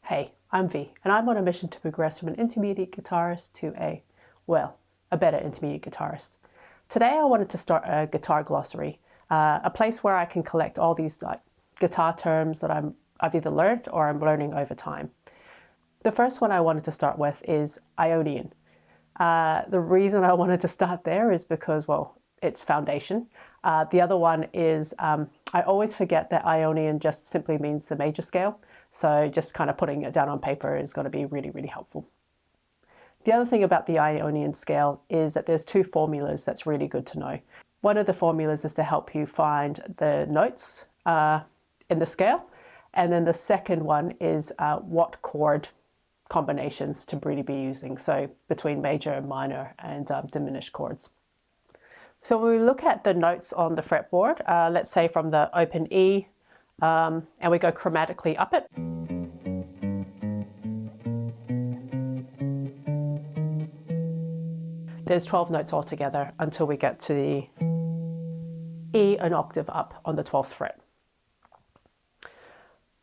Hey, I'm V, and I'm on a mission to progress from an intermediate guitarist to a better intermediate guitarist. Today I wanted to start a guitar glossary, a place where I can collect all these guitar terms that I've either learned or I'm learning over time. The first one I wanted to start with is Ionian. The reason I wanted to start there is because, well, it's foundation. The other one is I always forget that Ionian just simply means the major scale. So just kind of putting it down on paper is going to be really, really helpful. The other thing about the Ionian scale is that there's two formulas that's really good to know. One of the formulas is to help you find the notes in the scale. And then the second one is what chord combinations to really be using. So between major, minor, and diminished chords. So when we look at the notes on the fretboard, let's say from the open E, and we go chromatically up it. There's 12 notes altogether until we get to the E an octave up on the 12th fret.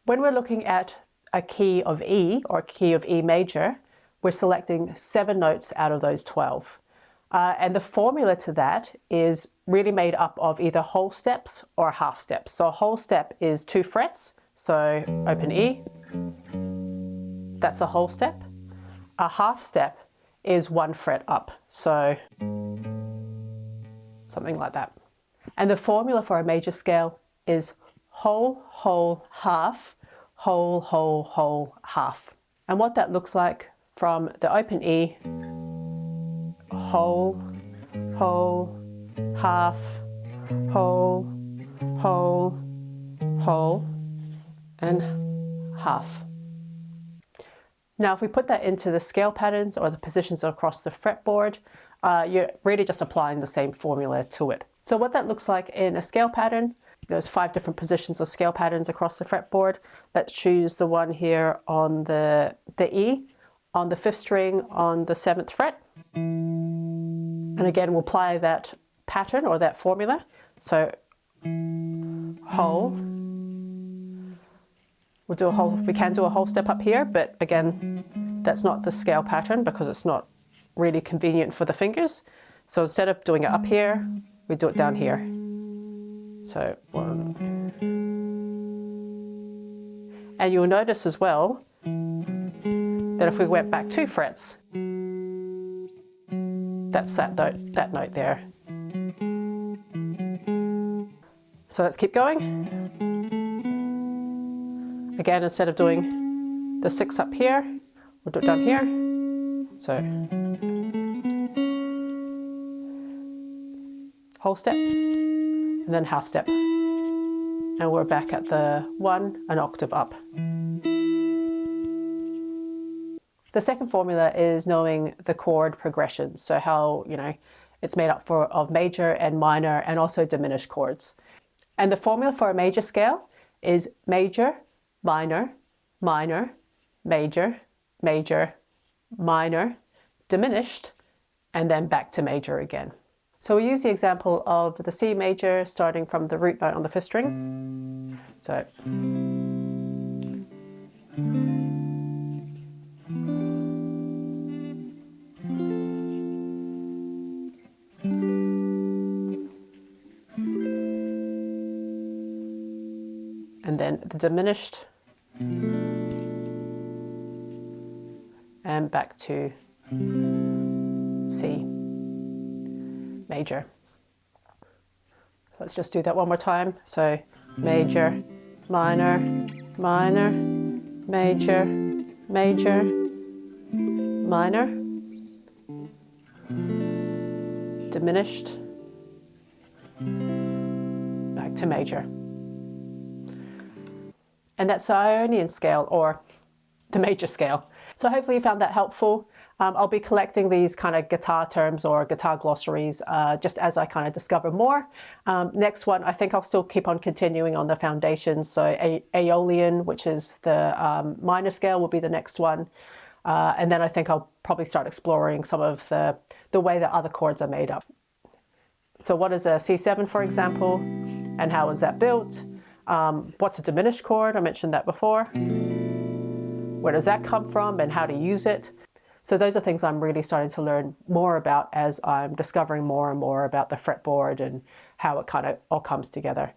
When we're looking at a key of E or key of E major, we're selecting 7 notes out of those 12. And the formula to that is really made up of either whole steps or half steps. So a whole step is 2 frets, so open E, that's a whole step. A half step is 1 fret up, so something like that. And the formula for a major scale is whole, whole, half, whole, whole, whole, half. And what that looks like from the open E, whole, whole, half, whole, whole, whole, and half. Now if we put that into the scale patterns or the positions across the fretboard, you're really just applying the same formula to it. So what that looks like in a scale pattern, there's 5 different positions of scale patterns across the fretboard. Let's choose the one here on the E, on the 5th string on the 7th fret. And again, we'll apply that pattern or that formula. So whole, we can do a whole step up here, but again, that's not the scale pattern because it's not really convenient for the fingers. So instead of doing it up here, we do it down here. So 1. And you'll notice as well that if we went back 2 frets, that's that note there. So let's keep going. Again, instead of doing the 6 up here, we'll do it down here. So whole step, and then half step. And we're back at the 1 an octave up. The second formula is knowing the chord progressions. So how, it's made up of major and minor and also diminished chords. And the formula for a major scale is major, minor, minor, major, major, minor, diminished, and then back to major again. So we use the example of the C major starting from the root note on the 5th string. So and then the diminished, and back to C major. Let's just do that one more time. So major, minor, minor, major, major, minor, diminished, back to major. And that's the Ionian scale, or the major scale. So hopefully you found that helpful. I'll be collecting these kind of guitar terms or guitar glossaries just as I kind of discover more. Next one, I think I'll still keep on continuing on the foundations. So Aeolian, which is the minor scale, will be the next one. And then I think I'll probably start exploring some of the way that other chords are made up. So what is a C7, for example, and how is that built? What's a diminished chord? I mentioned that before. Where does that come from and how to use it? So those are things I'm really starting to learn more about as I'm discovering more and more about the fretboard and how it kind of all comes together.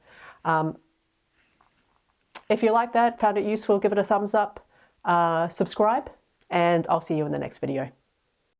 If you like that, found it useful, give it a thumbs up, subscribe, and I'll see you in the next video.